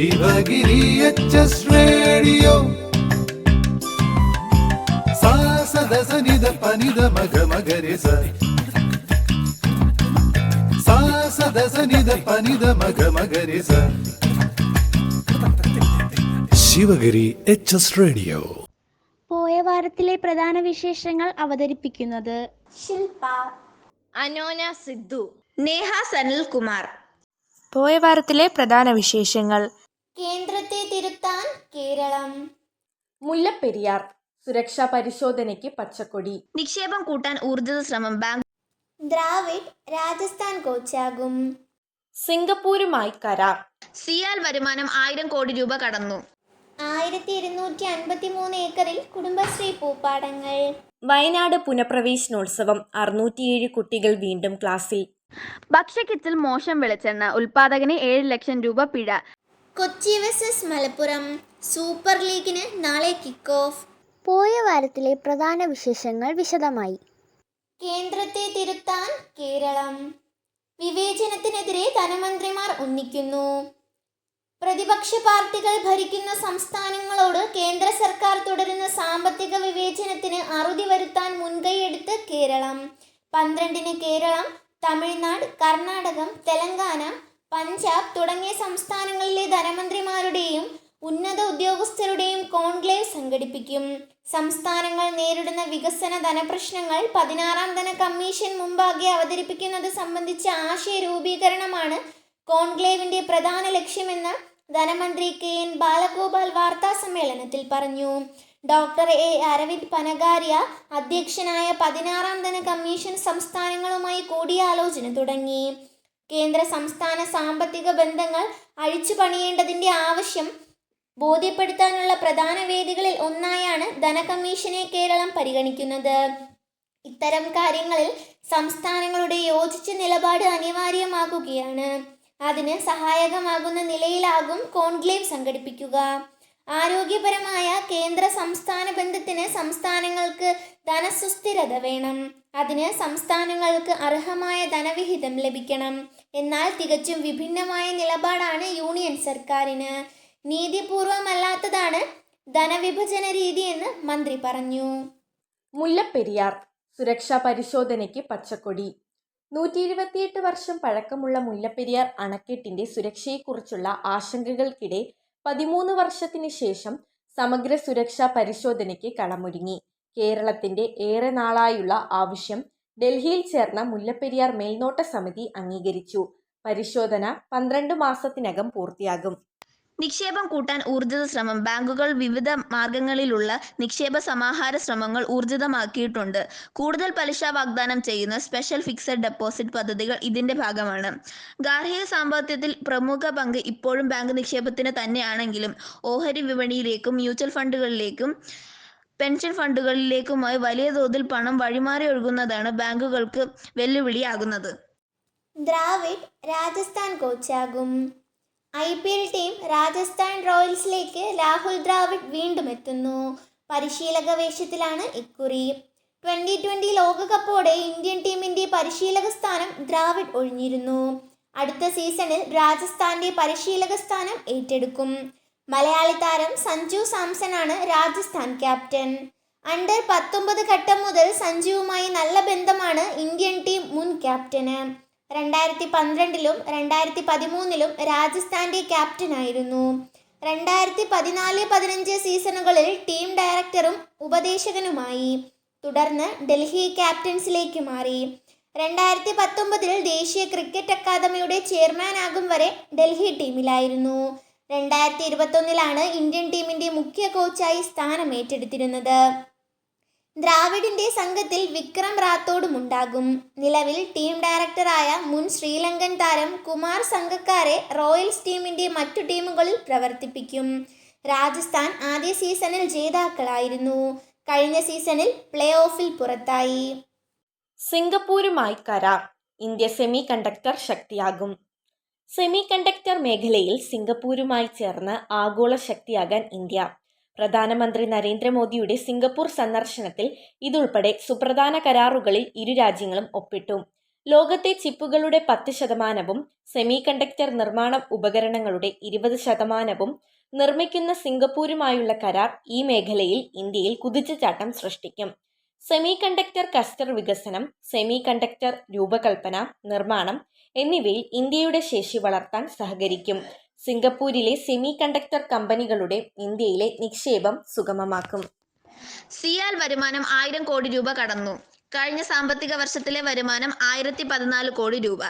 Sivagiri H radio സാസദസനിത പനിത മഗ മഗരിസ സാസദസനിത പനിത മഗ മഗരിസ ശിവഗിരി എച്ച് റേഡിയോ. പോയ വാരത്തിലെ പ്രധാന വിശേഷങ്ങൾ അവതരിപ്പിക്കുന്നത് ശില്പ, അനോന സിദ്ധു, നേഹ സനിൽകുമാർ. പോയ വാരത്തിലെ പ്രധാന വിശേഷങ്ങൾ: കേന്ദ്രത്തെ തിരുത്താൻ കേരളം, മുല്ലപ്പെരിയാർ സുരക്ഷാ പരിശോധനയ്ക്ക് പച്ചക്കൊടി, നിക്ഷേപം കൂട്ടാൻ ഊർജിത ശ്രമം, ബാങ്ക് ദ്രാവിഡ് രാജസ്ഥാൻ കോച്ചാകും, സിംഗപ്പൂരുമായി കരാർ, സിയാൽ വരുമാനം 1000 കോടി രൂപ കടന്നു, 1253 ഏക്കറിൽ കുടുംബശ്രീ പൂപ്പാടങ്ങൾ, വയനാട് പുനഃപ്രവേശനോത്സവം, 607 കുട്ടികൾ വീണ്ടും ക്ലാസ്സിൽ, ഭക്ഷ്യക്കിറ്റിൽ മോശം വെളിച്ചെണ്ണ, ഉൽപാദകന് 7 ലക്ഷം രൂപ പിഴ, കൊച്ചി വെസസ് മലപ്പുറം സൂപ്പർ ലീഗിന് നാളെ കിക്ക് ഓഫ്. പോയ വാരത്തിലെ പ്രധാന വിശേഷങ്ങൾ വിശദമായി. കേന്ദ്രത്തെ തിരുത്താൻ കേരളം, വിവേചനത്തിനെതിരെ ധനമന്ത്രിമാർ ഒന്നിക്കുന്നു. പ്രതിപക്ഷ പാർട്ടികൾ ഭരിക്കുന്ന സംസ്ഥാനങ്ങളോട് കേന്ദ്ര സർക്കാർ തുടരുന്ന സാമ്പത്തിക വിവേചനത്തിന് അറുതി വരുത്താൻ മുൻകൈയെടുത്ത് കേരളം. 12-ന് കേരളം, തമിഴ്നാട്, കർണാടകം, തെലങ്കാന, പഞ്ചാബ് തുടങ്ങിയ സംസ്ഥാനങ്ങളിലെ ധനമന്ത്രിമാരുടെയും ഉന്നത ഉദ്യോഗസ്ഥരുടെയും കോൺക്ലേവ് സംഘടിപ്പിക്കും. സംസ്ഥാനങ്ങൾ നേരിടുന്ന വികസന ധനപ്രശ്നങ്ങൾ 16-ാം ധന കമ്മീഷൻ മുമ്പാകെ അവതരിപ്പിക്കുന്നത് സംബന്ധിച്ച ആശയ രൂപീകരണമാണ് കോൺക്ലേവിന്റെ പ്രധാന ലക്ഷ്യമെന്ന് ധനമന്ത്രി KN ബാലഗോപാൽ വാർത്താ സമ്മേളനത്തിൽ പറഞ്ഞു. ഡോക്ടർ A അരവിന്ദ് പനഗാരിയ അധ്യക്ഷനായ 16-ാം ധന കമ്മീഷൻ സംസ്ഥാനങ്ങളുമായി കൂടിയാലോചന തുടങ്ങി. കേന്ദ്ര സംസ്ഥാന സാമ്പത്തിക ബന്ധങ്ങൾ അഴിച്ചു പണിയേണ്ടതിൻ്റെ ആവശ്യം ബോധ്യപ്പെടുത്താനുള്ള പ്രധാന വേദികളിൽ ഒന്നായാണ് ധനകമ്മീഷനെ കേരളം പരിഗണിക്കുന്നത്. ഇത്തരം കാര്യങ്ങളിൽ സംസ്ഥാനങ്ങളുടെ യോജിച്ച നിലപാട് അനിവാര്യമാകുകയാണ്. അതിന് സഹായകമാകുന്ന നിലയിലാകും കോൺക്ലേവ് സംഘടിപ്പിക്കുക. ആരോഗ്യപരമായ കേന്ദ്ര സംസ്ഥാന ബന്ധത്തിന് സംസ്ഥാനങ്ങൾക്ക് ധനസുസ്ഥിരത വേണം. അതിന് സംസ്ഥാനങ്ങൾക്ക് അർഹമായ ധനവിഹിതം ലഭിക്കണം. എന്നാൽ തികച്ചും വിഭിന്നമായ നിലപാടാണ് യൂണിയൻ സർക്കാരിന്. നീതിപൂർവമല്ലാത്തതാണ് ധനവിഭജന രീതിയെന്ന് മന്ത്രി പറഞ്ഞു. മുല്ലപ്പെരിയാർ സുരക്ഷാ പരിശോധനയ്ക്ക് പച്ചക്കൊടി. 128 വർഷം പഴക്കമുള്ള മുല്ലപ്പെരിയാർ അണക്കെട്ടിന്റെ സുരക്ഷയെക്കുറിച്ചുള്ള ആശങ്കകൾക്കിടെ 13 വർഷത്തിന് ശേഷം സമഗ്ര സുരക്ഷാ പരിശോധനയ്ക്ക് കളമൊരുങ്ങി. കേരളത്തിന്റെ ഏറെ നാളായുള്ള ആവശ്യം ഡൽഹിയിൽ ചേർന്ന മുല്ലപ്പെരിയാർ മേൽനോട്ട സമിതി അംഗീകരിച്ചു. പരിശോധന 12 മാസത്തിനകം പൂർത്തിയാകും. നിക്ഷേപം കൂട്ടാൻ ഊർജിത ശ്രമം, ബാങ്കുകൾ വിവിധ മാർഗങ്ങളിലുള്ള നിക്ഷേപ സമാഹാര ശ്രമങ്ങൾ ഊർജിതമാക്കിയിട്ടുണ്ട്. കൂടുതൽ പലിശ വാഗ്ദാനം ചെയ്യുന്ന സ്പെഷ്യൽ ഫിക്സഡ് ഡെപ്പോസിറ്റ് പദ്ധതികൾ ഇതിന്റെ ഭാഗമാണ്. ഗാർഹിക സാമ്പത്തികത്തിൽ പ്രമുഖ പങ്ക് ഇപ്പോഴും ബാങ്ക് നിക്ഷേപത്തിന് തന്നെയാണെങ്കിലും ഓഹരി വിപണിയിലേക്കും മ്യൂച്വൽ ഫണ്ടുകളിലേക്കും പെൻഷൻ ഫണ്ടുകളിലേക്കുമായി വലിയ തോതിൽ പണം വഴിമാറി ഒഴുകുന്നതാണ് ബാങ്കുകൾക്ക് വെല്ലുവിളിയാകുന്നത്. ദ്രാവിഡ് രാജസ്ഥാൻ കോച്ചാകും. IPL ടീം രാജസ്ഥാൻ റോയൽസിലേക്ക് രാഹുൽ ദ്രാവിഡ് വീണ്ടും എത്തുന്നു. പരിശീലക വേഷത്തിലാണ് ഇക്കുറി. 2020 ലോകകപ്പോടെ ഇന്ത്യൻ ടീമിന്റെ പരിശീലക സ്ഥാനം ദ്രാവിഡ് ഒഴിഞ്ഞിരുന്നു. അടുത്ത സീസണിൽ രാജസ്ഥാന്റെ പരിശീലക സ്ഥാനം ഏറ്റെടുക്കും. മലയാളി താരം സഞ്ജു സാംസണാണ് രാജസ്ഥാൻ ക്യാപ്റ്റൻ. അണ്ടർ 19 ഘട്ടം മുതൽ സഞ്ജുവുമായി നല്ല ബന്ധമാണ് ഇന്ത്യൻ ടീം മുൻ ക്യാപ്റ്റന്. 2012-ലും 2013-ലും രാജസ്ഥാന്റെ ക്യാപ്റ്റനായിരുന്നു. 2014-15 സീസണുകളിൽ ടീം ഡയറക്ടറും ഉപദേശകനുമായി. തുടർന്ന് ഡൽഹി ക്യാപ്റ്റൻസിലേക്ക് മാറി. 2019-ൽ ദേശീയ ക്രിക്കറ്റ് അക്കാദമിയുടെ ചെയർമാനാകും വരെ ഡൽഹി ടീമിലായിരുന്നു. 2021-ലാണ് ഇന്ത്യൻ ടീമിന്റെ മുഖ്യ കോച്ചായി സ്ഥാനമേറ്റെടുത്തിരുന്നത്. ദ്രാവിഡിന്റെ സംഘത്തിൽ വിക്രം റാത്തോഡും ഉണ്ടാകും. നിലവിൽ ടീം ഡയറക്ടറായ മുൻ ശ്രീലങ്കൻ താരം കുമാർ സംഗക്കാരെ റോയൽസ് ടീമിന്റെ മറ്റു ടീമുകളിൽ പ്രവർത്തിപ്പിക്കും. രാജസ്ഥാൻ ആദ്യ സീസണിൽ ജേതാക്കളായിരുന്നു. കഴിഞ്ഞ സീസണിൽ പ്ലേ ഓഫിൽ പുറത്തായി. സിംഗപ്പൂരുമായി കരാർ, ഇന്ത്യ സെമി കണ്ടക്ടർ ശക്തിയാകും. സെമി കണ്ടക്ടർ മേഖലയിൽ സിംഗപ്പൂരുമായി ചേർന്ന് ആഗോള ശക്തിയാകാൻ ഇന്ത്യ. പ്രധാനമന്ത്രി നരേന്ദ്രമോദിയുടെ സിംഗപ്പൂർ സന്ദർശനത്തിൽ ഇതുൾപ്പെടെ സുപ്രധാന കരാറുകളിൽ ഇരു രാജ്യങ്ങളും ഒപ്പിട്ടു. ലോകത്തെ ചിപ്പുകളുടെ 10%, സെമി കണ്ടക്ടർ നിർമ്മാണ ഉപകരണങ്ങളുടെ 20% നിർമ്മിക്കുന്ന സിംഗപ്പൂരുമായുള്ള കരാർ ഈ മേഖലയിൽ ഇന്ത്യയിൽ കുതിച്ചുചാട്ടം സൃഷ്ടിക്കും. സെമി കണ്ടക്ടർ ക്ലസ്റ്റർ വികസനം, സെമി കണ്ടക്ടർ രൂപകൽപ്പന, നിർമ്മാണം എന്നിവയിൽ ഇന്ത്യയുടെ ശേഷി വളർത്താൻ സഹകരിക്കും. സിംഗപ്പൂരിലെ സെമി കണ്ടക്ടർ കമ്പനികളുടെ ഇന്ത്യയിലെ നിക്ഷേപം സുഗമമാക്കും. സിയാൽ വരുമാനം 1000 കോടി രൂപ കടന്നു. കഴിഞ്ഞ സാമ്പത്തിക വർഷത്തിലെ വരുമാനം 1014 കോടി രൂപ.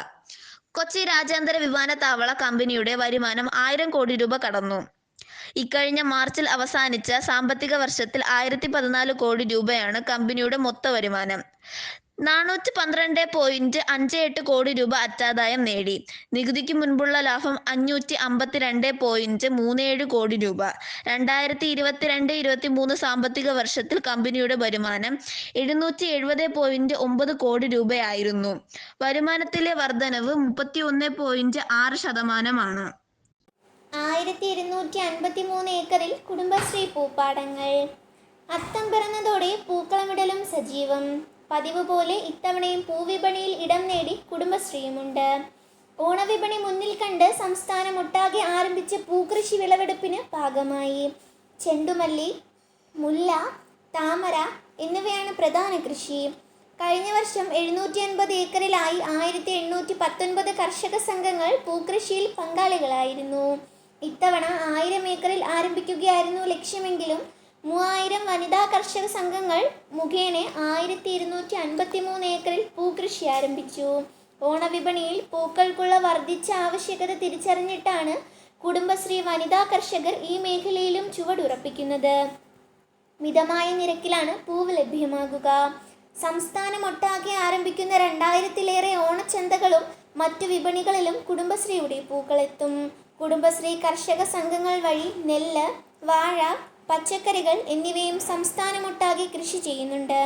കൊച്ചി രാജ്യാന്തര വിമാനത്താവള കമ്പനിയുടെ വരുമാനം 1000 കോടി രൂപ കടന്നു. ഇക്കഴിഞ്ഞ മാർച്ചിൽ അവസാനിച്ച സാമ്പത്തിക വർഷത്തിൽ 1014 കോടി രൂപയാണ് കമ്പനിയുടെ മൊത്ത വരുമാനം. 412.58 കോടി രൂപ അറ്റാദായം നേടി. നികുതിക്ക് മുൻപുള്ള ലാഭം 552.37 കോടി രൂപ. 2022-23 സാമ്പത്തിക വർഷത്തിൽ കമ്പനിയുടെ വരുമാനം 770.9 കോടി രൂപയായിരുന്നു. വരുമാനത്തിലെ വർധനവ് 31.6%. 1253 ഏക്കറിൽ കുടുംബശ്രീ പൂപ്പാടങ്ങൾ. അത്തം പിറന്നതോടെ പൂക്കളമിടലും സജീവം. പതിവ് പോലെ ഇത്തവണയും പൂവിപണിയിൽ ഇടം നേടി കുടുംബശ്രീയുമുണ്ട്. ഓണവിപണി മുന്നിൽ കണ്ട് സംസ്ഥാനമൊട്ടാകെ ആരംഭിച്ച പൂക്കൃഷി വിളവെടുപ്പിന് പാകമായി. ചെണ്ടുമല്ലി, മുല്ല, താമര എന്നിവയാണ് പ്രധാന കൃഷി. കഴിഞ്ഞ വർഷം 750 ഏക്കറിലായി 1819 കർഷക സംഘങ്ങൾ പൂക്കൃഷിയിൽ പങ്കാളികളായിരുന്നു. ഇത്തവണ 1000 ഏക്കറിൽ ആരംഭിക്കുകയായിരുന്നു ലക്ഷ്യമെങ്കിലും 3000 വനിതാ കർഷക സംഘങ്ങൾ മുഖേന 1253 ഏക്കറിൽ പൂക്കൃഷി ആരംഭിച്ചു. ഓണവിപണിയിൽ പൂക്കൾക്കുള്ള വർദ്ധിച്ച ആവശ്യകത തിരിച്ചറിഞ്ഞിട്ടാണ് കുടുംബശ്രീ വനിതാ കർഷകർ ഈ മേഖലയിലും ചുവടുറപ്പിക്കുന്നത്. മിതമായ നിരക്കിലാണ് പൂവ് ലഭ്യമാകുക. സംസ്ഥാനമൊട്ടാകെ ആരംഭിക്കുന്ന 2000-ലേറെ ഓണച്ചന്തകളും മറ്റു വിപണികളിലും കുടുംബശ്രീയുടെ പൂക്കളെത്തും. കുടുംബശ്രീ കർഷക സംഘങ്ങൾ വഴി നെല്ല്, വാഴ, പച്ചക്കറികൾ എന്നിവയും സംസ്ഥാനമൊട്ടാകെ കൃഷി ചെയ്യുന്നുണ്ട്.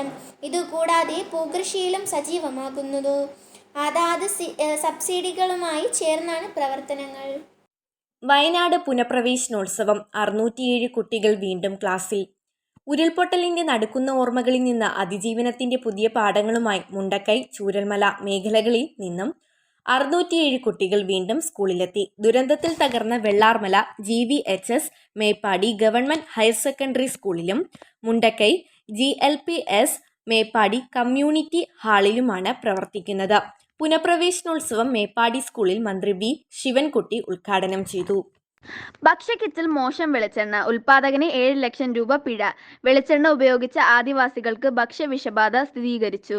ഇതുകൂടാതെ പൂക്കൃഷിയിലും സജീവമാകുന്നു. അതാത് സബ്സിഡികളുമായി ചേർന്നാണ് പ്രവർത്തനങ്ങൾ. വയനാട് പുനഃപ്രവേശനോത്സവം. 607 കുട്ടികൾ വീണ്ടും ക്ലാസ്സിൽ. ഉരുൾപൊട്ടലിന്റെ നടുക്കുന്ന ഓർമ്മകളിൽ നിന്ന് അതിജീവനത്തിന്റെ പുതിയ പാഠങ്ങളുമായി മുണ്ടക്കൈ, ചൂരൽമല മേഖലകളിൽ നിന്നും 607 കുട്ടികൾ വീണ്ടും സ്കൂളിലെത്തി. ദുരന്തത്തിൽ തകർന്ന Vellarmala GVHS Meppadi government higher secondary സ്കൂളിലും മുണ്ടക്കൈ GLPS മേപ്പാടി കമ്മ്യൂണിറ്റി ഹാളിലുമാണ് പ്രവർത്തിക്കുന്നത്. പുനഃപ്രവേശനോത്സവം മേപ്പാടി സ്കൂളിൽ മന്ത്രി V ശിവൻകുട്ടി ഉദ്ഘാടനം ചെയ്തു. ഭക്ഷ്യക്കിറ്റിൽ മോശം വെളിച്ചെണ്ണ, ഉൽപാദകന് 7 ലക്ഷം രൂപ പിഴ. വെളിച്ചെണ്ണ ഉപയോഗിച്ച ആദിവാസികൾക്ക് ഭക്ഷ്യവിഷബാധ സ്ഥിരീകരിച്ചു.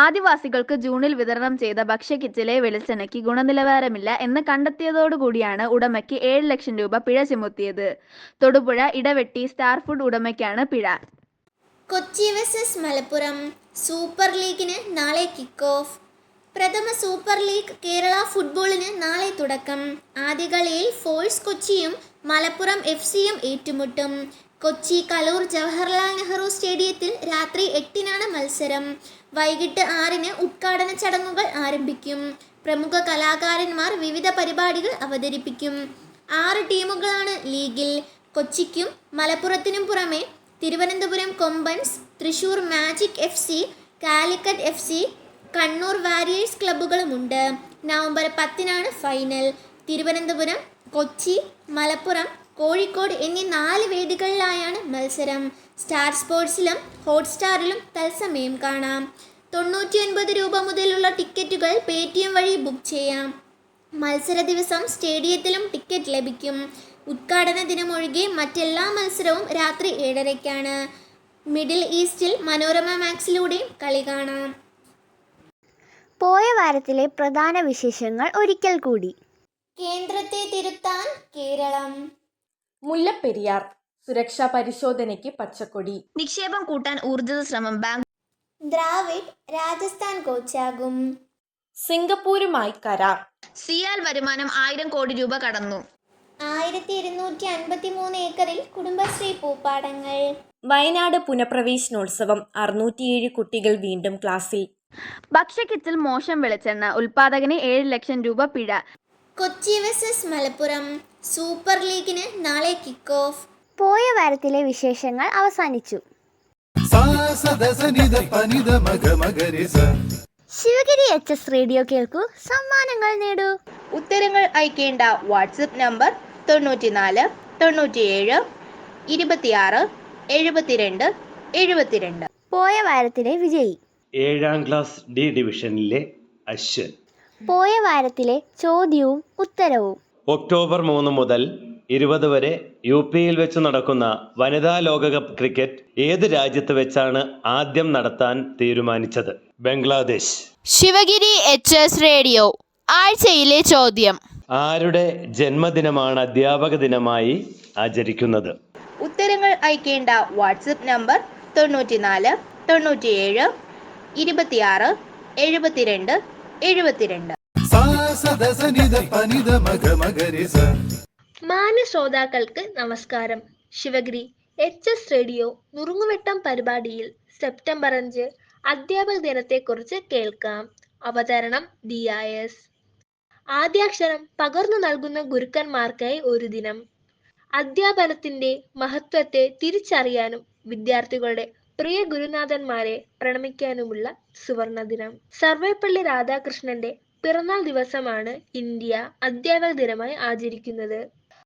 ആദിവാസികൾക്ക് ജൂണിൽ വിതരണം ചെയ്ത ഭക്ഷ്യക്കിറ്റിലെ വെളിച്ചെണ്ണയ്ക്ക് ഗുണനിലവാരമില്ല എന്ന് കണ്ടെത്തിയതോടുകൂടിയാണ് ഉടമയ്ക്ക് 7 ലക്ഷം രൂപ പിഴ ചുമത്തിയത്. തൊടുപുഴ ഇടവെട്ടി സ്റ്റാർ ഫുഡ് ഉടമയ്ക്കാണ് പിഴ. കൊച്ചി vs മലപ്പുറം സൂപ്പർ ലീഗിന് നാളെ കിക്ക് ഓഫ്. പ്രഥമ സൂപ്പർ ലീഗ് കേരള ഫുട്ബോളിന് നാളെ തുടക്കം. ആദ്യ കളിയിൽ ഫോഴ്സ് കൊച്ചിയും മലപ്പുറം FCയും ഏറ്റുമുട്ടും. കൊച്ചി കലൂർ ജവഹർലാൽ നെഹ്റു സ്റ്റേഡിയത്തിൽ രാത്രി 8-നാണ് മത്സരം. വൈകിട്ട് 6-ന് ഉദ്ഘാടന ചടങ്ങുകൾ ആരംഭിക്കും. പ്രമുഖ കലാകാരന്മാർ വിവിധ പരിപാടികൾ അവതരിപ്പിക്കും. 6 ടീമുകളാണ് ലീഗിൽ. കൊച്ചിക്കും മലപ്പുറത്തിനും പുറമെ Thiruvananthapuram Kombans, Thrissur magic FC, Calicut FC, Kannur warriors ക്ലബ്ബുകളുമുണ്ട്. നവംബർ 10-നാണ് ഫൈനൽ. തിരുവനന്തപുരം, കൊച്ചി, മലപ്പുറം, കോഴിക്കോട് എന്നീ 4 വേദികളിലായാണ് മത്സരം. സ്റ്റാർ സ്പോർട്സിലും ഹോട്ട്സ്റ്റാറിലും തത്സമയം കാണാം. 99 രൂപ മുതലുള്ള ടിക്കറ്റുകൾ Paytm വഴി ബുക്ക് ചെയ്യാം. മത്സര ദിവസം സ്റ്റേഡിയത്തിലും ടിക്കറ്റ് ലഭിക്കും. ഉദ്ഘാടന ദിനമൊഴികെ മറ്റെല്ലാ മത്സരവും രാത്രി 7:30-ക്കാണ്. മിഡിൽ ഈസ്റ്റിൽ മനോരമ മാക്സിലൂടെയും കളി കാണാം. പോയ വാരത്തിലെ പ്രധാന വിശേഷങ്ങൾ ഒരിക്കൽ കൂടി. കേന്ദ്രത്തെ തിരുത്താൻ കേരളം. മുല്ലപ്പെരിയാർ സുരക്ഷാ പരിശോധനയ്ക്ക് പച്ചക്കൊടി. നിക്ഷേപം കൂട്ടാൻ ഊർജിത ശ്രമം. ബാങ്ക് ദ്രാവിഡ് രാജസ്ഥാൻ കോച്ചാകും. സിംഗപ്പൂരുമായി കരാർ. സിയാൽ വരുമാനം 1000 കോടി രൂപ കടന്നു. 1253 ഏക്കറിൽ കുടുംബശ്രീ പൂപ്പാടങ്ങൾ. വയനാട് പുനഃപ്രവേശനോത്സവം. 607 കുട്ടികൾ വീണ്ടും ക്ലാസ്സിൽ. ഭക്ഷ്യക്കിറ്റിൽ മോശം വെളിച്ചെണ്ണ, ഉൽപാദകന് 7 ലക്ഷം രൂപ പിഴ. കൊച്ചി vs മലപ്പുറം സൂപ്പർ ലീഗിന് നാളെ കിക്ക് ഓഫ്. പോയ വാരത്തിലെ വിശേഷങ്ങൾ അവസാനിച്ചു. ശിവഗിരി HS റേഡിയോ കേൾക്കൂ, സമ്മാനങ്ങൾ നേടൂ. ഉത്തരങ്ങൾ അയക്കേണ്ട വാട്സപ്പ് നമ്പർ 94 97 26 72 72. പോയ വാരത്തിലെ വിജയി. 7ാം ക്ലാസ് D ഡിവിഷനിലെ അശ്വൻ. പോയ വാരത്തിലെ ചോദ്യവും ഉത്തരവും. ഒക്ടോബർ 3 മുതൽ 20 വരെ UPയിൽ വെച്ച് നടക്കുന്ന വനിതാ ലോകകപ്പ് ക്രിക്കറ്റ് ഏത് രാജ്യത്ത് വെച്ചാണ് ആദ്യം നടത്താൻ തീരുമാനിച്ചത്? ബംഗ്ലാദേശ്. ശിവഗിരി HS റേഡിയോ ആഴ്ചയിലെ ചോദ്യം. ആരുടെ ജന്മദിനമാണ് അധ്യാപക ദിനമായി ആചരിക്കുന്നത്? ഉത്തരങ്ങൾ അയക്കേണ്ട WhatsApp number 94 97 26 72 72. sa sa da sa ni da pa ni da ma ga ma ga re sa. മാന്യ ശ്രോതാക്കൾക്ക് നമസ്കാരം. ശിവഗിരി HS റേഡിയോ നുറുങ്ങുവെട്ടം പരിപാടിയിൽ സെപ്റ്റംബർ 5 അധ്യാപക ദിനത്തെക്കുറിച്ച് കേൾക്കാം. അവതരണം DIS. ആദ്യാക്ഷരം പകർന്നു നൽകുന്ന ഗുരുക്കന്മാർക്കായി ഒരു ദിനം. അധ്യാപനത്തിന്റെ മഹത്വത്തെ തിരിച്ചറിയാനും വിദ്യാർത്ഥികളുടെ പ്രിയ ഗുരുനാഥന്മാരെ പ്രണമിക്കാനുമുള്ള സുവർണ ദിനം. സർവേപ്പള്ളി രാധാകൃഷ്ണന്റെ പിറന്നാൾ ദിവസമാണ് ഇന്ത്യ അധ്യാപക ദിനമായി ആചരിക്കുന്നത്.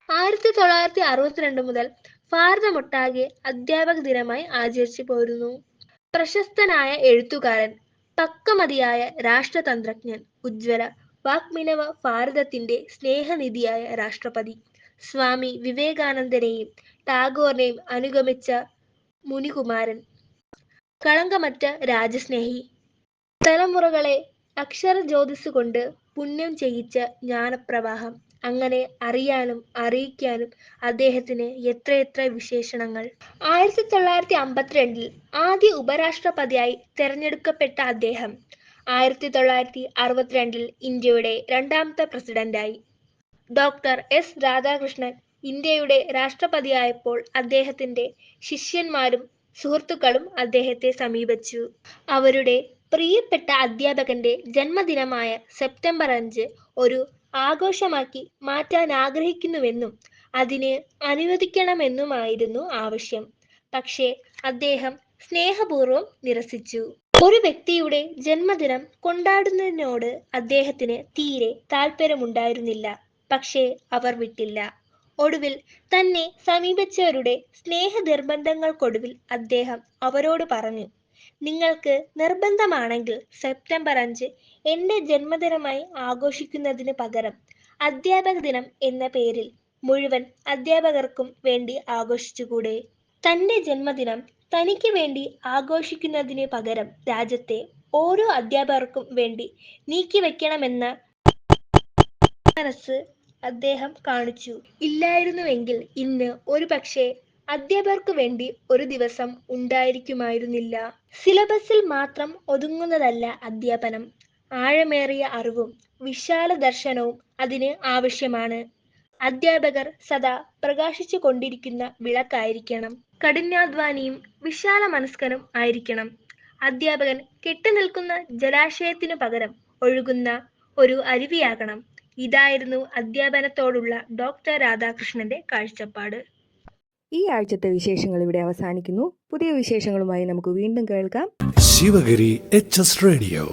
1962 മുതൽ ഭാരതമൊട്ടാകെ അധ്യാപക ദിനമായി ആചരിച്ചു പോരുന്നു. പ്രശസ്തനായ എഴുത്തുകാരൻ, പക്വമതിയായ രാഷ്ട്രതന്ത്രജ്ഞൻ, ഉജ്ജ്വല വാഗ്മിനവ ഭാരതത്തിന്റെ സ്നേഹനിധിയായ രാഷ്ട്രപതി സ്വാമി വിവേകാനന്ദനെയും ടാഗോറിനെയും അനുഗമിച്ച മുനികുമാരൻ, കളങ്കമറ്റ രാജസ്നേഹി, തലമുറകളെ അക്ഷര ജ്യോതിസ് കൊണ്ട് പുണ്യം ചെയ്യിച്ച ജ്ഞാനപ്രവാഹം. അങ്ങനെ അറിയാനും അറിയിക്കാനും അദ്ദേഹത്തിന് എത്രയെത്ര വിശേഷണങ്ങൾ. 1952 ആദ്യ ഉപരാഷ്ട്രപതിയായി തെരഞ്ഞെടുക്കപ്പെട്ട അദ്ദേഹം 1962 ഇന്ത്യയുടെ 2ാമത്തെ പ്രസിഡന്റായി. ഡോക്ടർ S രാധാകൃഷ്ണൻ ഇന്ത്യയുടെ രാഷ്ട്രപതിയായപ്പോൾ അദ്ദേഹത്തിന്റെ ശിഷ്യന്മാരും സുഹൃത്തുക്കളും അദ്ദേഹത്തെ സമീപിച്ചു. അവരുടെ പ്രിയപ്പെട്ട അധ്യാപകന്റെ ജന്മദിനമായ സെപ്റ്റംബർ 5 ഒരു ആഘോഷമാക്കി മാറ്റാൻ ആഗ്രഹിക്കുന്നുവെന്നും അതിന് അനുവദിക്കണമെന്നുമായിരുന്നു ആവശ്യം. പക്ഷേ അദ്ദേഹം സ്നേഹപൂർവ്വം നിരസിച്ചു. ഒരു വ്യക്തിയുടെ ജന്മദിനം കൊണ്ടാടുന്നതിനോട് അദ്ദേഹത്തിന് തീരെ താല്പര്യമുണ്ടായിരുന്നില്ല. പക്ഷേ അവർ വിട്ടില്ല. ഒടുവിൽ തന്നെ സമീപിച്ചവരുടെ സ്നേഹ നിർബന്ധങ്ങൾക്കൊടുവിൽ അദ്ദേഹം അവരോട് പറഞ്ഞു, നിങ്ങൾക്ക് നിർബന്ധമാണെങ്കിൽ സെപ്റ്റംബർ 5 എൻ്റെ ജന്മദിനമായി ആഘോഷിക്കുന്നതിന് പകരം അധ്യാപക ദിനം എന്ന പേരിൽ മുഴുവൻ അധ്യാപകർക്കും വേണ്ടി ആഘോഷിച്ചുകൂടെ? തൻ്റെ ജന്മദിനം തനിക്ക് വേണ്ടി ആഘോഷിക്കുന്നതിന് പകരം രാജ്യത്തെ ഓരോ അധ്യാപകർക്കും വേണ്ടി നീക്കിവെക്കണമെന്ന മനസ്സ് അദ്ദേഹം കാണിച്ചു. ഇല്ലായിരുന്നുവെങ്കിൽ ഇന്ന് ഒരുപക്ഷെ അധ്യാപകർക്ക് വേണ്ടി ഒരു ദിവസം ഉണ്ടായിരിക്കുമായിരുന്നില്ല. സിലബസിൽ മാത്രം ഒതുങ്ങുന്നതല്ല അധ്യാപനം. ആഴമേറിയ അറിവും വിശാല ദർശനവും അതിന് ആവശ്യമാണ്. അധ്യാപകർ സദാ പ്രകാശിച്ചു കൊണ്ടിരിക്കുന്ന വിളക്കായിരിക്കണം. കഠിനാധ്വാനിയും വിശാല മനസ്കനും ആയിരിക്കണം. അധ്യാപകൻ കെട്ടിനിൽക്കുന്ന ജലാശയത്തിനു പകരം ഒഴുകുന്ന ഒരു അരുവിയാകണം. ഇതായിരുന്നു അധ്യാപനത്തോടുള്ള ഡോക്ടർ രാധാകൃഷ്ണന്റെ കാഴ്ചപ്പാട്. ഈ ആഴ്ചത്തെ വിശേഷങ്ങൾ ഇവിടെ അവസാനിക്കുന്നു. പുതിയ വിശേഷങ്ങളുമായി നമുക്ക് വീണ്ടും കേൾക്കാം. Sivagiri HS radio.